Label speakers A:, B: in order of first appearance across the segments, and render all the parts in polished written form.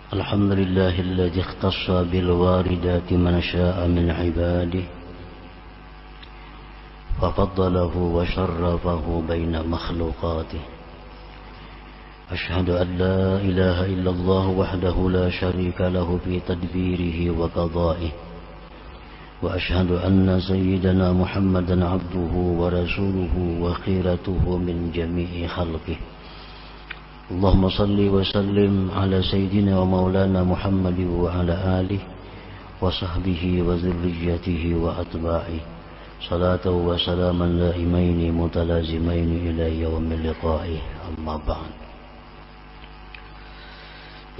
A: الحمد لله الذي اختص بالواردات من شاء من عباده ففضله وشرفه بين مخلوقاته. أشهد أن لا إله إلا الله وحده لا شريك له في تدبيره وقضائه، وأشهد أن سيدنا محمدا عبده ورسوله وخيرته من جميع خلقه. اللهم صل وسلم على سيدنا ومولانا محمد وعلى آله وصحبه وذريته وأتباعه صلاة وسلاما دائمين متلازمين إلى يوم لقائه. أما بعد.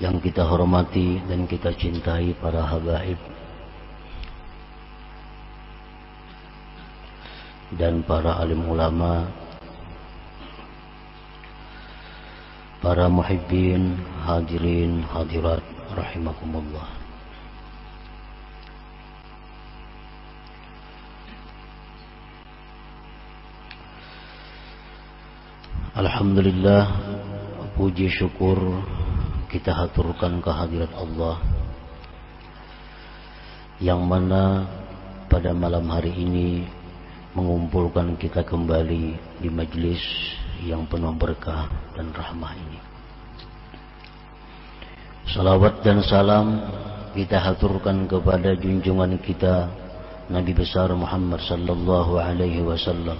A: Yang kita hormati dan kita cintai para habaib dan para alim ulama, para muhibbin, hadirin, hadirat, rahimakumullah. Alhamdulillah, puji syukur kita haturkan kehadirat Allah yang mana pada malam hari ini mengumpulkan kita kembali di majlis yang penuh berkah dan rahmah ini. Salawat dan salam kita haturkan kepada junjungan kita Nabi besar Muhammad sallallahu alaihi wasallam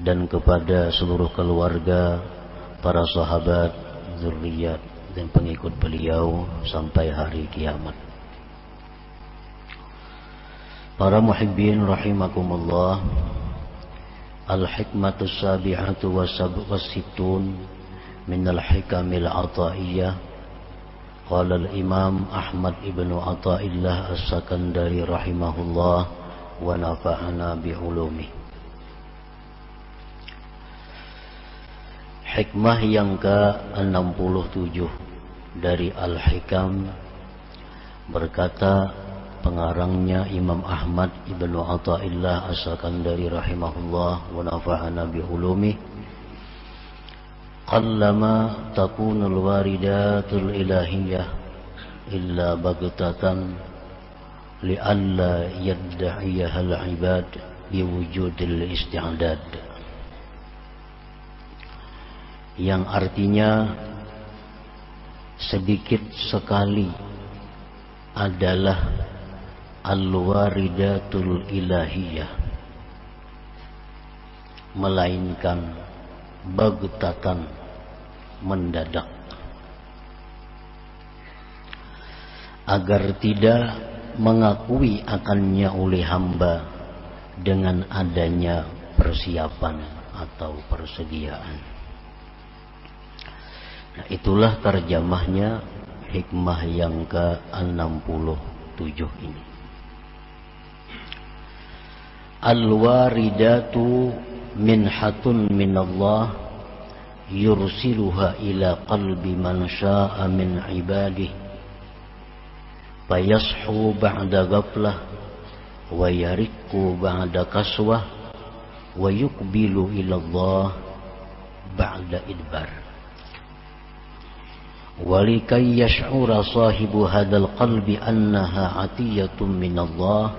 A: dan kepada seluruh keluarga, para sahabat, zurriyat dan pengikut beliau sampai hari kiamat. Para muhibbin rahimakumullah, al-hikmatu sabi'atu was-sittun min al-hikamil ataiyah. Qala al-imam Ahmad ibnu Athaillah as-Sakandari rahimahullah wa nafa'ana bi'ulumi. Hikmah yang ke-67 dari Al-Hikam, berkata pengarangnya Imam Ahmad ibnu Athaillah as-Sakandari rahimahullah wa nafa'ana bi'ulumi, qallama takunul waridatul ilahiyah illa baghtatan li'alla yadda'iyaha al-ibad biwujudil isti'dad, yang artinya sedikit sekali adalah al-waridatul ilahiyah, melainkan baghtatan, mendadak, agar tidak mengakui akannya oleh hamba dengan adanya persiapan atau persediaan. Nah, itulah terjemahnya hikmah yang ke-67 ini. Al-waridatu minhatun minallah yursiluha ila qalbi man syaa min ibadihi fayashu ba'da ghaflah wa yariqu ba'da kaswah wa yuqbilu ila Allah ba'da idbar. Walikai yash'ura sahibu hadal qalbi annaha atiyatun minallah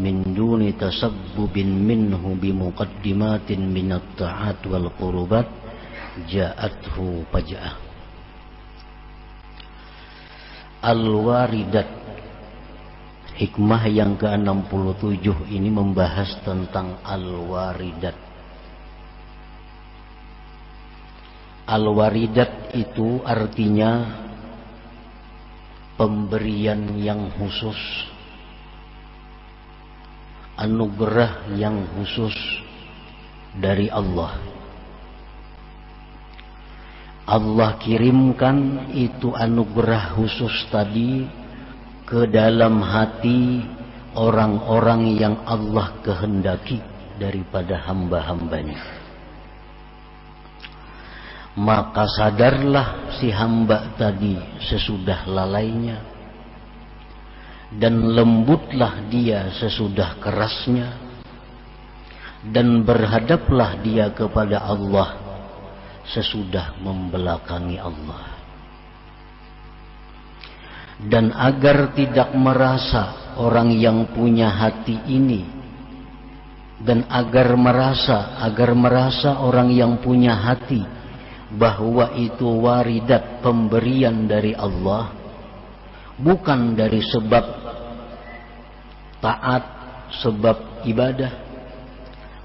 A: min duni tasabbubin minhu bimuqaddimatin minat ta'at wal qurubat ja'athu faja'ah. Al-waridat, hikmah yang ke-67 ini membahas tentang al-waridat. Al-waridat itu artinya pemberian yang khusus, anugerah yang khusus dari Allah. Allah kirimkan itu anugerah khusus tadi ke dalam hati orang-orang yang Allah kehendaki daripada hamba-hambanya. Maka sadarlah si hamba tadi sesudah lalainya, dan lembutlah dia sesudah kerasnya, dan berhadaplah dia kepada Allah sesudah membelakangi Allah. Dan agar tidak merasa orang yang punya hati ini, dan agar merasa orang yang punya hati bahwa itu waridat pemberian dari Allah, bukan dari sebab taat, sebab ibadah,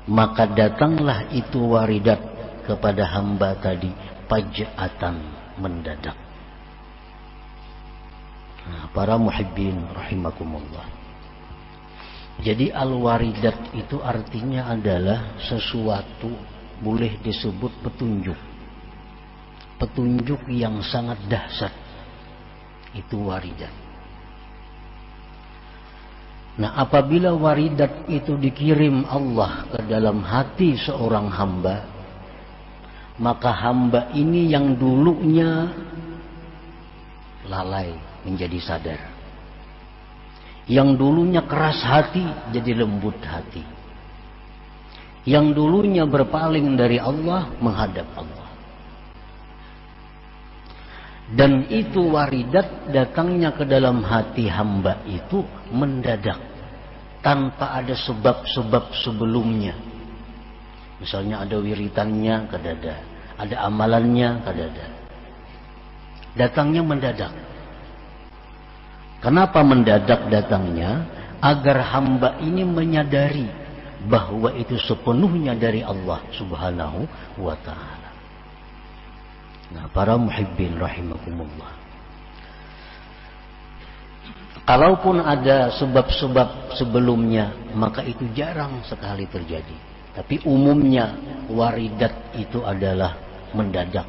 A: maka datanglah itu waridat kepada hamba tadi faj'atan, mendadak. Nah, para muhibbin rahimakumullah. Jadi al-waridat itu artinya adalah sesuatu, boleh disebut petunjuk. Petunjuk yang sangat dahsyat. Itu waridat. Nah, apabila waridat itu dikirim Allah ke dalam hati seorang hamba, maka hamba ini yang dulunya lalai menjadi sadar. Yang dulunya keras hati jadi lembut hati. Yang dulunya berpaling dari Allah menghadap Allah. Dan itu waridat datangnya ke dalam hati hamba itu mendadak, tanpa ada sebab-sebab sebelumnya. Misalnya ada wiritannya ke dada, ada amalannya ke dada. Datangnya mendadak. Kenapa mendadak datangnya? Agar hamba ini menyadari bahwa itu sepenuhnya dari Allah Subhanahu wa ta'ala. Nah, para muhibbin rahimakumullah, kalaupun ada sebab-sebab sebelumnya, maka itu jarang sekali terjadi. Tapi umumnya waridat itu adalah mendadak,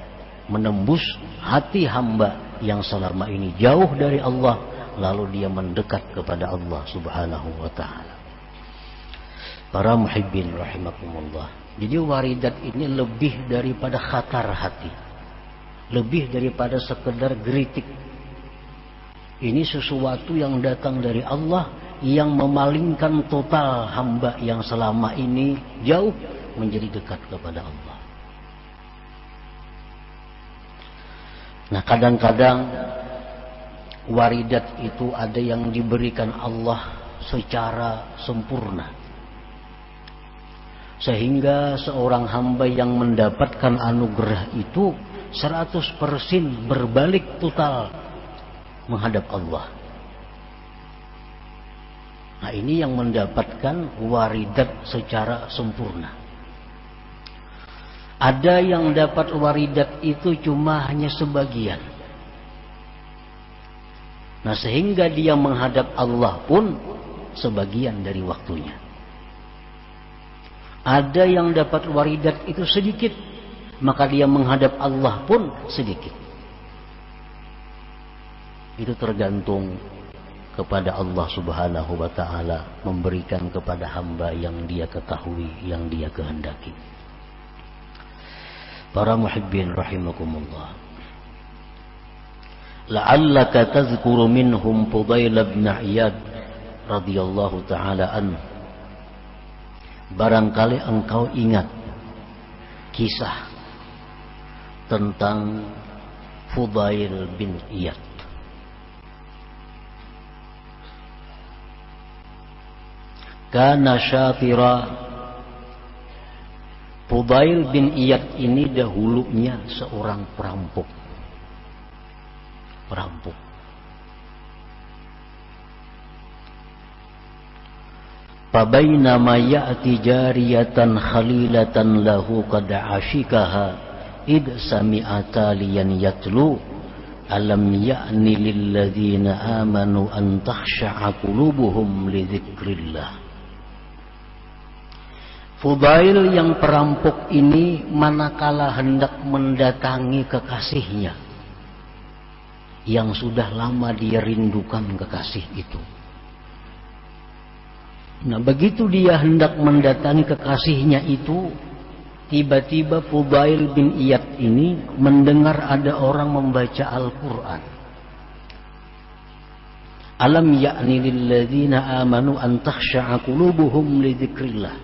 A: menembus hati hamba yang selama ini jauh dari Allah, lalu dia mendekat kepada Allah Subhanahu wa ta'ala. Para muhibbin rahimakumullah. Jadi waridat ini lebih daripada khatar hati, lebih daripada sekedar geritik. Ini sesuatu yang datang dari Allah, yang memalingkan total hamba yang selama ini jauh menjadi dekat kepada Allah. Nah, kadang-kadang waridat itu ada yang diberikan Allah secara sempurna, sehingga seorang hamba yang mendapatkan anugerah itu 100% berbalik total menghadap Allah. Nah, ini yang mendapatkan waridat secara sempurna. Ada yang dapat waridat itu cuma hanya sebagian. Nah, sehingga dia menghadap Allah pun sebagian dari waktunya. Ada yang dapat waridat itu sedikit, maka dia menghadap Allah pun sedikit. Itu tergantung kepada Allah Subhanahu wa ta'ala memberikan kepada hamba yang dia ketahui, yang dia kehendaki. Para muhibbin rahimakumullah. La'allaka tazkuru minhum Fudail bin Iyad radhiyallahu ta'ala anhu. Barangkali engkau ingat kisah tentang Fudail bin Iyad. Kana syatira. Fudail bin Iyad ini dahulunya seorang perampok. Fabainama ya'ti jariyatan khalilatan lahu qad ashikaha id sami'a taliyan yatlu alam ya'ni lilladzina amanu an takhsha'a qulubuhum li dzikrillah. Fudail yang perampok ini manakala hendak mendatangi kekasihnya yang sudah lama dia rindukan kekasih itu. Nah, begitu dia hendak mendatangi kekasihnya itu, tiba-tiba Fudail bin Iyad ini mendengar ada orang membaca Al-Quran. Alam ya'ni lilladzina amanu an takhsha'a qulubuhum li dzikrillah.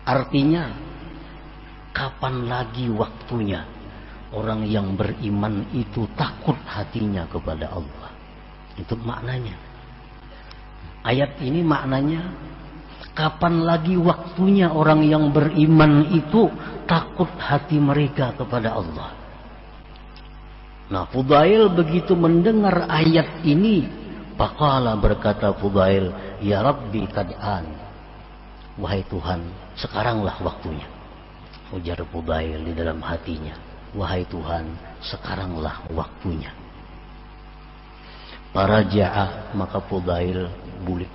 A: Artinya, kapan lagi waktunya orang yang beriman itu takut hatinya kepada Allah. Itu maknanya. Ayat ini maknanya, kapan lagi waktunya orang yang beriman itu takut hati mereka kepada Allah. Nah, Fudail begitu mendengar ayat ini, faqala, berkata Fudail, ya Rabbi kad'an, wahai Tuhan, sekaranglah waktunya. Ujar Fudail di dalam hatinya, wahai Tuhan, sekaranglah waktunya. Faraja'a, maka Fudail bulik.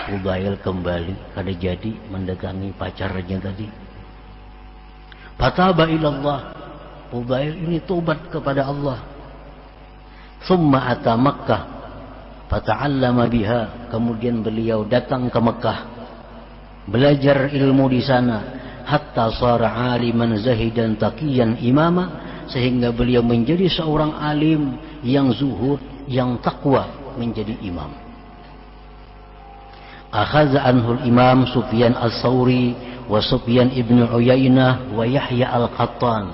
A: Fudail kembali kada jadi mendatangi pacarnya tadi. Fataba ilallah, Fudail ini tobat kepada Allah. Thumma ata Makkah fata'allama biha, kemudian beliau datang ke Mekah, belajar ilmu di sana, hatta sara aliman zahidan taqiyan imama, sehingga beliau menjadi seorang alim yang zuhud, yang takwa, menjadi imam. Akhadha anhu al-imam Sufyan al-Thawri wa Sufyan ibn Uyainah wa Yahya al-Qattan,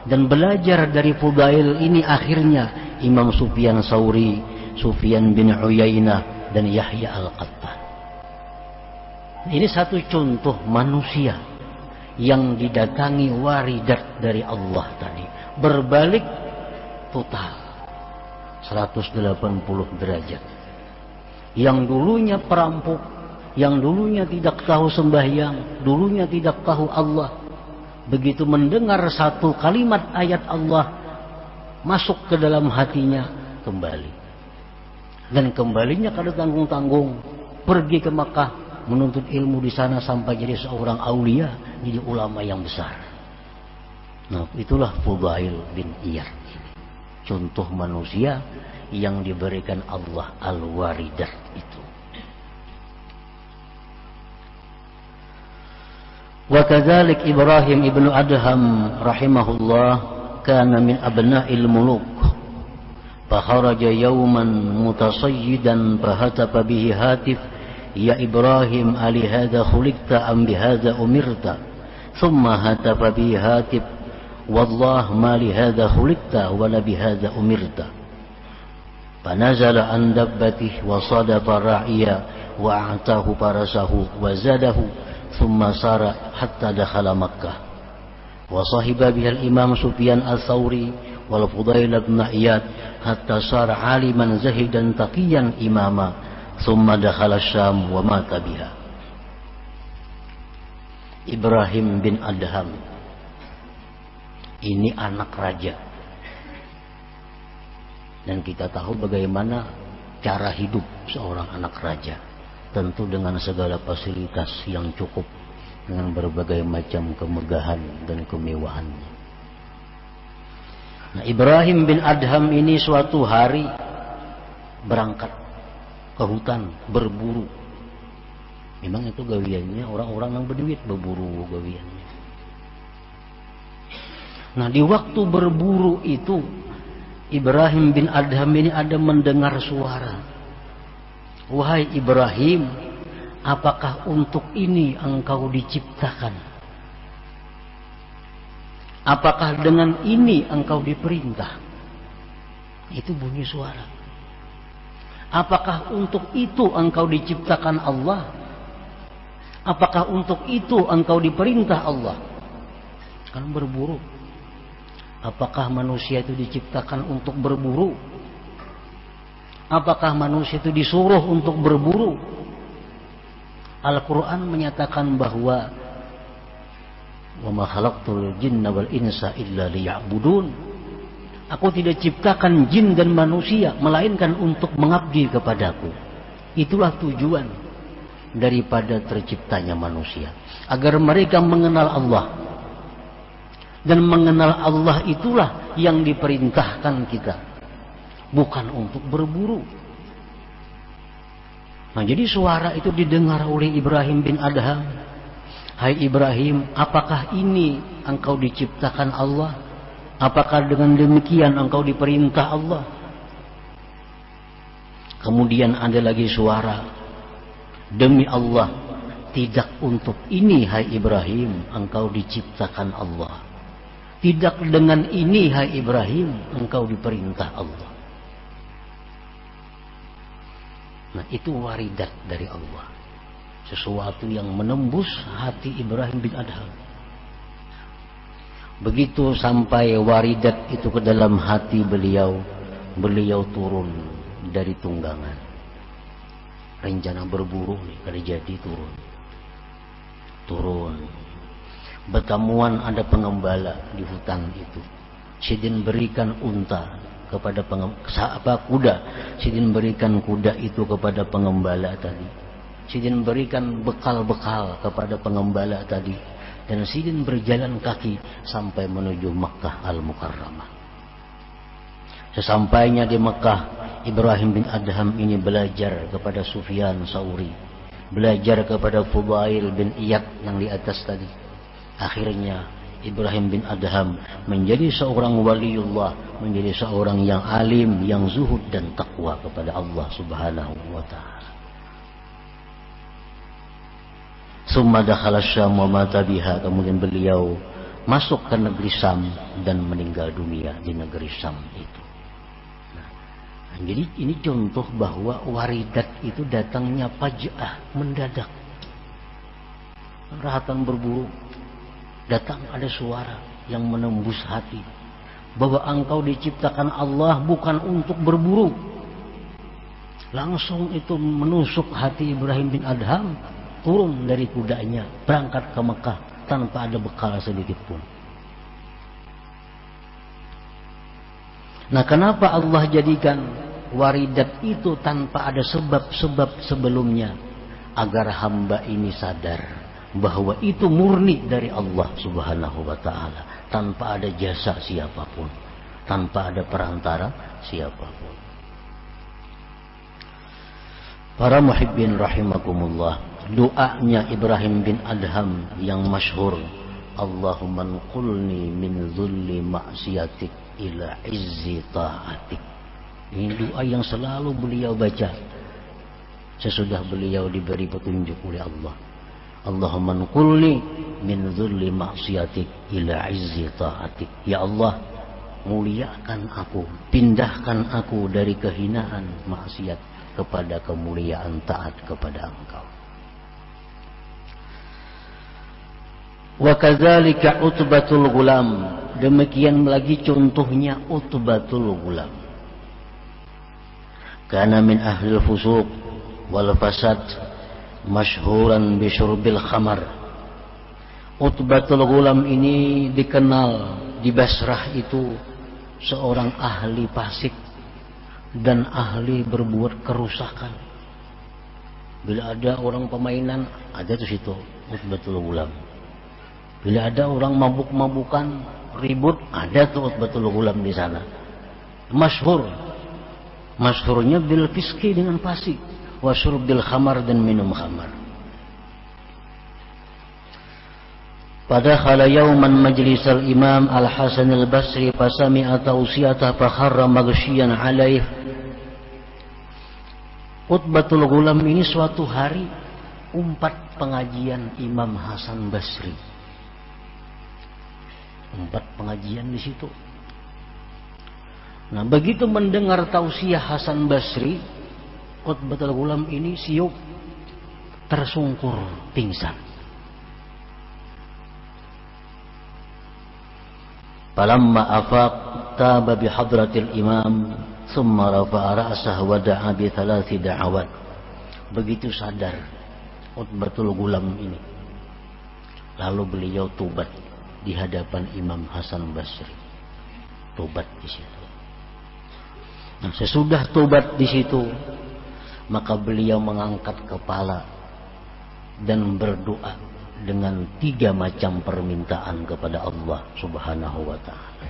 A: dan belajar dari Fudail ini akhirnya Imam Sufyan Thawri, Sufyan bin Uyainah, dan Yahya al-Qattan. Ini satu contoh manusia yang didatangi waridat dari Allah tadi, berbalik total 180 derajat. Yang dulunya perampok, yang dulunya tidak tahu sembahyang, dulunya tidak tahu Allah, begitu mendengar satu kalimat ayat Allah, masuk ke dalam hatinya, kembali. Dan kembalinya kada tanggung-tanggung, pergi ke Makkah, menuntut ilmu di sana sampai jadi seorang aulia, jadi ulama yang besar. Nah, itulah Fudail bin Iyad. Contoh manusia yang diberikan Allah al-waridat itu. Wa kadzalik Ibrahim ibnu Adham rahimahullah kana min abna'il muluk. Fakharaja yawman mutasayyidan fahatafa bihi hatif, ya Ibrahim ali hadha khuliqta am bihadha umirta. Thumma hatafa bihi hatif, wallah ma li hadha khuliqta wa la bihadha umirta. Fanazala an dabbatihi wa sadafa ra'iya wa a'tahu farasahu wa zadahu, thumma sara hatta dakhala Makkah. Wa sahiba biha al-imam Sufyan al-Thawri wal Fudail bin Iyad hatta sara aliman zahidan taqiyan imama, thumma dakhala Syam wa mata biha. Ibrahim bin Adham ini anak raja, dan kita tahu bagaimana cara hidup seorang anak raja, tentu dengan segala fasilitas yang cukup, dengan berbagai macam kemegahan dan kemewahannya. Nah, Ibrahim bin Adham ini suatu hari berangkat ke hutan berburu. Memang itu gawiannya orang-orang yang berduit, berburu gawiannya. Nah, di waktu berburu itu Ibrahim bin Adham ini ada mendengar suara. Wahai Ibrahim, apakah untuk ini engkau diciptakan? Apakah dengan ini engkau diperintah? Itu bunyi suara. Apakah untuk itu engkau diciptakan Allah? Apakah untuk itu engkau diperintah Allah? Kan berburu. Apakah manusia itu diciptakan untuk berburu? Apakah manusia itu disuruh untuk berburu? Al-Quran menyatakan bahwa wa ma khalaqtul jinna wal insa illa liya'budun. Aku tidak ciptakan jin dan manusia melainkan untuk mengabdi kepadaku. Itulah tujuan daripada terciptanya manusia, agar mereka mengenal Allah. Dan mengenal Allah itulah yang diperintahkan kita, bukan untuk berburu. Nah, jadi suara itu didengar oleh Ibrahim bin Adham. Hai Ibrahim, apakah ini engkau diciptakan Allah? Apakah dengan demikian engkau diperintah Allah? Kemudian ada lagi suara, demi Allah, tidak untuk ini hai Ibrahim engkau diciptakan Allah. Tidak dengan ini hai Ibrahim engkau diperintah Allah. Nah, itu waridat dari Allah. Sesuatu yang menembus hati Ibrahim bin Adham. Begitu sampai waridat itu ke dalam hati beliau, beliau turun dari tunggangan. Rencana berburu nih, kada jadi turun. Bertemuan ada pengembala di hutan itu. Sidin berikan unta kepada kuda. Sidin berikan kuda itu kepada pengembala tadi. Sidin berikan bekal-bekal kepada pengembala tadi. Dan Sidin berjalan kaki sampai menuju Makkah Al-Mukarramah. Sesampainya di Makkah, Ibrahim bin Adham ini belajar kepada Sufyan Sauri, belajar kepada Fudail bin Iyad yang di atas tadi. Akhirnya Ibrahim bin Adham menjadi seorang waliullah, menjadi seorang yang alim, yang zuhud dan takwa kepada Allah Subhanahu wa ta'ala. Summa dakhala Syam wa mata biha, kemudian beliau masuk ke negeri Syam dan meninggal dunia di negeri Syam itu. Nah, jadi ini contoh bahwa waridat itu datangnya faj'ah, mendadak. Rahatan berburu, datang ada suara yang menembus hati bahwa engkau diciptakan Allah bukan untuk berburu. Langsung itu menusuk hati Ibrahim bin Adham, turun dari kudanya, berangkat ke Mekah tanpa ada bekal sedikit pun. Nah, kenapa Allah jadikan waridat itu tanpa ada sebab-sebab sebelumnya? Agar hamba ini sadar bahwa itu murni dari Allah Subhanahu wa ta'ala, tanpa ada jasa siapapun, tanpa ada perantara siapapun. Para muhibbin rahimakumullah, doanya Ibrahim bin Adham yang masyhur, Allahumma nqulni min dhulli ma'siyatik ila izzi ta'atik. Ini doa yang selalu beliau baca sesudah beliau diberi petunjuk oleh Allah. Allahumma nqulni min dhulli ma'siyatik ila izzi ta'atik. Ya Allah, muliakan aku, pindahkan aku dari kehinaan maksiat kepada kemuliaan taat kepada Engkau. Wa kadzalika Utbatul Ghulam, demikian lagi contohnya Utbatul Ghulam. Kana min ahli al-fusuq wal fasad masyhuran bi syurbil khamar. Utbatul Ghulam ini dikenal di Basrah itu seorang ahli fasik dan ahli berbuat kerusakan. Bila ada orang permainan, ada di situ Utbatul Ghulam. Bila ada orang mabuk-mabukan, ribut, ada tuh Utbatul Ghulam di sana. Masyhurnya bil fiski dengan fasik, wa syurbil khamar dan minum khamar. Padakhala yawman majlisal Imam Al-Hasan Al-Basri fasami'a tawsiyata fakharra maghsyiyan alaih. Utbatul Ghulam ini suatu hari umpat pengajian Imam Hasan Basri. Umpat pengajian di situ. Nah, begitu mendengar tausiah Hasan Basri, Utbatul Ghulam ini siup, tersungkur, pingsan. Falamma afaq taba bi hadratil imam thumma rafa'a ra'sahu wa da'a bi thalathi da'awat. Begitu sadar Utbatul Ghulam ini, lalu beliau tobat di hadapan Imam Hasan Basri. Tobat di situ. Nah, sesudah tobat di situ, maka beliau mengangkat kepala dan berdoa dengan 3 macam permintaan kepada Allah Subhanahu wa ta'ala.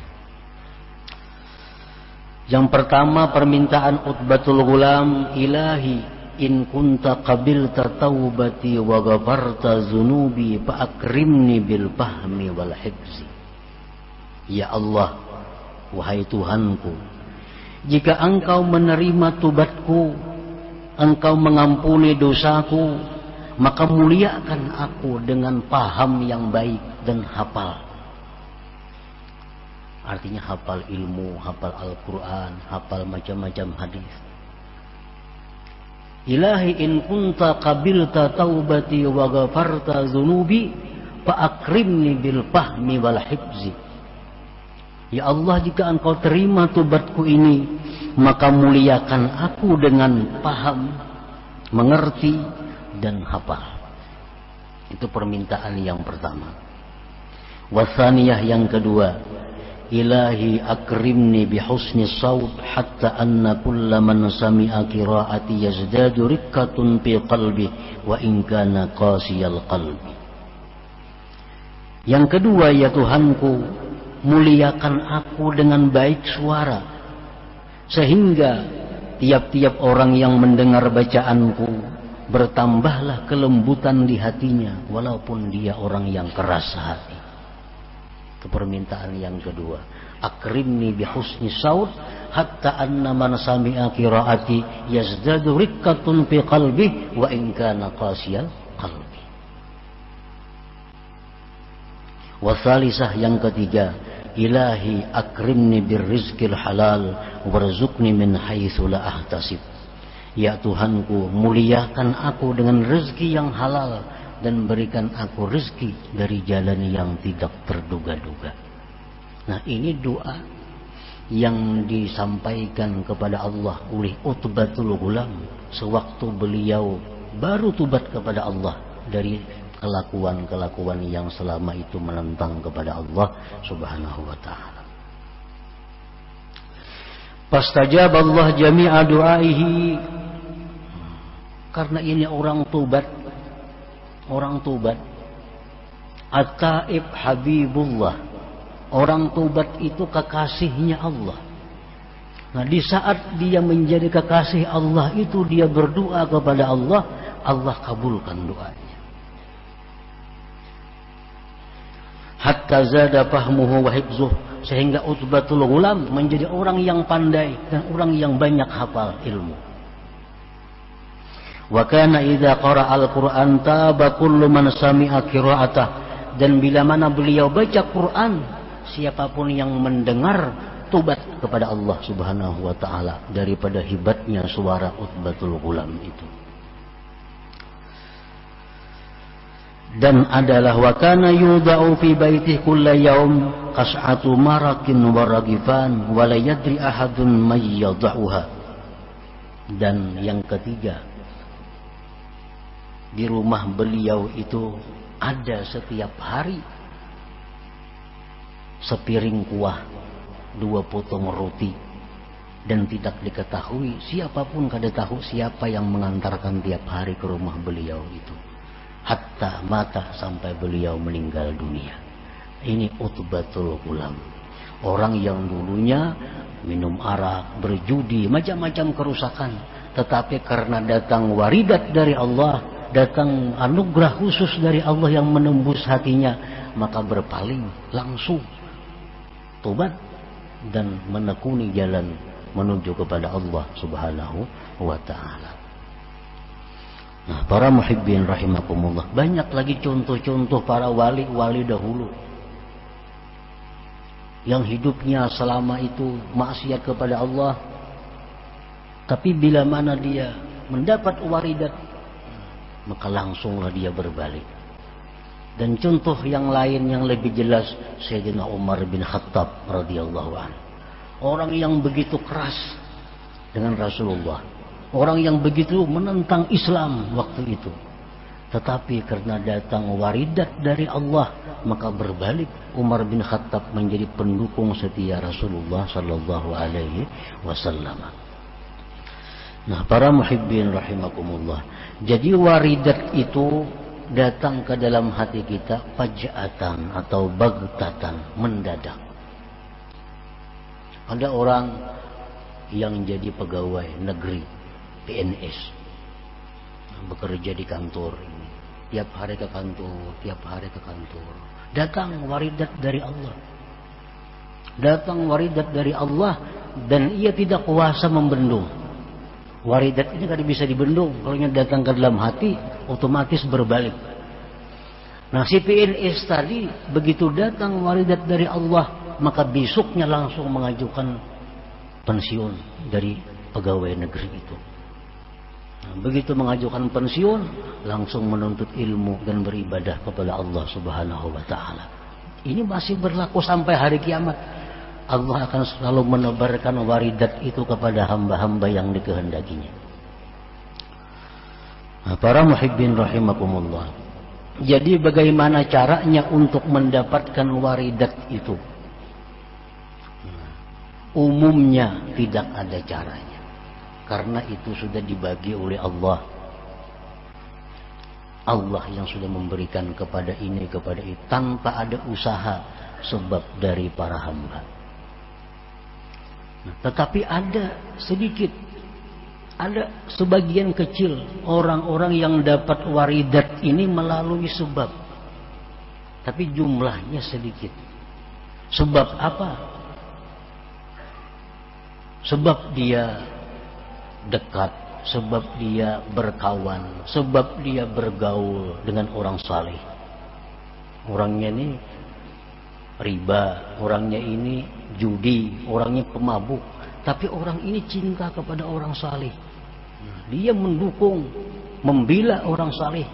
A: Yang pertama, permintaan Utbatul Ghulam, Ilahi in kunta qabilta taubati wa ghafarta zunubi fa akrimni bil fahmi wal hifzi. Ya Allah, wahai Tuhanku, jika Engkau menerima tobatku, Engkau mengampuni dosaku, maka muliakan aku dengan paham yang baik dan hafal. Artinya hafal ilmu, hafal Al-Quran, hafal macam-macam hadis. Ilahi in kunta qabilta taubati wa ghafarta dzunubi fa akrimni bil fahmi wal hifzi. Ya Allah, jika engkau terima tobatku ini, maka muliakan aku dengan paham, mengerti, dan hafal. Itu permintaan yang pertama. Wasaniyah yang kedua, Ilahi akrimni bihusni saut hatta anna kulla man sami'a qiraati yazdadu rikkatun fi qalbi wa in kana qasiyal qalbi. Yang kedua, ya Tuhanku, muliakan aku dengan baik suara, sehingga tiap-tiap orang yang mendengar bacaanku bertambahlah kelembutan di hatinya, walaupun dia orang yang keras hati. Itu permintaan yang kedua. Akrimni bihusni saut hatta anna man sami'a qiraati yazdadu rikkatun fi qalbi wa in kana qasiyal qalbi. Wasalisah yang ketiga, Ilahi akrimni birrizqil halal warzuqni min haitsu la ahtasib. Ya Tuhanku, muliakan aku dengan rezeki yang halal dan berikan aku rezeki dari jalan yang tidak terduga-duga. Nah, ini doa yang disampaikan kepada Allah oleh Utbatul Ghulam sewaktu beliau baru tobat kepada Allah dari kelakuan-kelakuan yang selama itu menentang kepada Allah Subhanahu wa ta'ala. Fastajab Allah jami'a du'aihi. Karena ini orang tobat. At-taib habibullah. Orang tobat itu kekasihnya Allah. Nah, di saat dia menjadi kekasih Allah itu, dia berdoa kepada Allah, Allah kabulkan doanya. Hatta zada fahmuhu wa hifzuh, sehingga Utbatul Ghulam menjadi orang yang pandai dan orang yang banyak hafal ilmu. Wa kana idza qara'a al-Qur'an taba kullu man sami'a qira'atah, dan bila mana beliau baca Quran, siapapun yang mendengar tobat kepada Allah Subhanahu wa ta'ala daripada hebatnya suara Utbatul Ghulam itu. Dan adalah wa kana yudau fi baitihi kulla yaum qas'atu marakin wa ragifan wa la yadri ahadun may yad'uha. Dan yang ketiga, di rumah beliau itu ada setiap hari sepiring kuah, 2 potong roti, dan tidak diketahui, siapapun kada tahu siapa yang mengantarkan tiap hari ke rumah beliau itu. Hatta mata, sampai beliau meninggal dunia. Ini Utbatul Ghulam, orang yang dulunya minum arak, berjudi, macam-macam kerusakan, tetapi karena datang waridat dari Allah, datang anugerah khusus dari Allah yang menembus hatinya, maka berpaling langsung tobat dan menekuni jalan menuju kepada Allah Subhanahu wa ta'ala. Nah, para muhibbin rahimakumullah, banyak lagi contoh-contoh para wali-wali dahulu yang hidupnya selama itu maksiat kepada Allah, tapi bila mana dia mendapat waridat, maka langsunglah dia berbalik. Dan contoh yang lain yang lebih jelas, Sayyidina Umar bin Khattab radhiyallahu anhu, orang yang begitu keras dengan Rasulullah, orang yang begitu menentang Islam waktu itu, tetapi karena datang waridat dari Allah, maka berbalik. Umar bin Khattab menjadi pendukung setia Rasulullah sallallahu alaihi wasallam. Nah, para muhibbin rahimakumullah, jadi waridat itu datang ke dalam hati kita faja'atan atau bagtatan, mendadak. Ada orang yang jadi pegawai negeri PNS, bekerja di kantor ini, tiap hari ke kantor, datang waridat dari Allah, dan ia tidak kuasa membendung. Waridat ini kan bisa dibendung, kalau datang ke dalam hati otomatis berbalik. Nah, si PNS tadi begitu datang waridat dari Allah, maka besoknya langsung mengajukan pensiun dari pegawai negeri itu. Begitu mengajukan pensiun, langsung menuntut ilmu dan beribadah kepada Allah Subhanahu wa taala. Ini masih berlaku sampai hari kiamat. Allah akan selalu menebarkan waridat itu kepada hamba-hamba yang dikehendakinya. Nah, para muhibbin rahimakumullah. Jadi bagaimana caranya untuk mendapatkan waridat itu? Umumnya tidak ada caranya. Karena itu sudah dibagi oleh Allah. Allah yang sudah memberikan kepada ini, kepada itu, tanpa ada usaha sebab dari para hamba. Nah, tetapi ada sedikit, ada sebagian kecil orang-orang yang dapat waridat ini melalui sebab. Tapi jumlahnya sedikit. Sebab apa? Sebab dia dekat, sebab dia berkawan, sebab dia bergaul dengan orang saleh. Orangnya ini riba, orangnya ini judi, orangnya pemabuk, tapi orang ini cinta kepada orang saleh. Dia mendukung, membela orang saleh.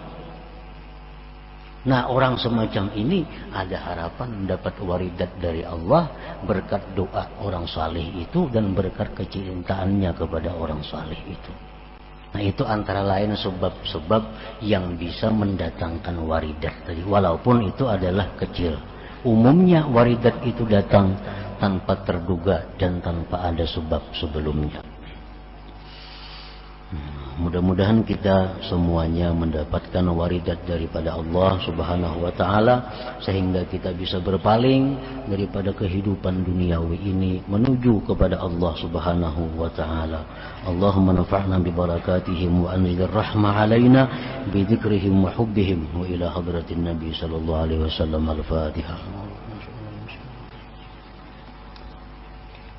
A: Nah, orang semacam ini ada harapan mendapat waridat dari Allah berkat doa orang saleh itu dan berkat kecintaannya kepada orang saleh itu. Nah, itu antara lain sebab-sebab yang bisa mendatangkan waridat tadi, walaupun itu adalah kecil. Umumnya waridat itu datang tanpa terduga dan tanpa ada sebab sebelumnya. Mudah-mudahan kita semuanya mendapatkan waridat daripada Allah Subhanahu wa taala sehingga kita bisa berpaling daripada kehidupan duniawi ini menuju kepada Allah Subhanahu wa taala. Allahumma nafa'na bi barakatihim wa anzil rahmah alaina bi dzikrihim wa hubbihim wa ila hadratin nabi sallallahu alaihi wasallam. Al-Fatihah.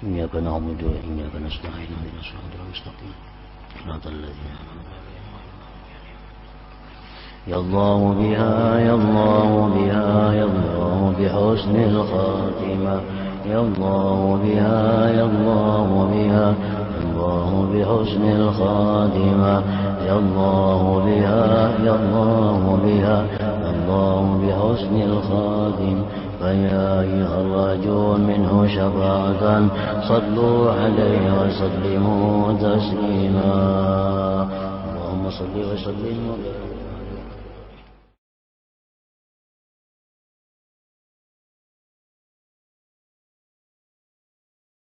A: Iyyaka na'budu wa iyyaka nasta'in. Ihdinas siratal mustaqim. يا الله بها يا الله بها يا الله بحسن الخاتمة يا الله بها يا الله بها يا الله بحسن الخاتمة يا الله بها يا الله بها يا الله بحسن الخاتمة فيا أيها الراجون منه شفاعة صلوا عليه وسلموا تسليما اللهم صل وسلم وبارك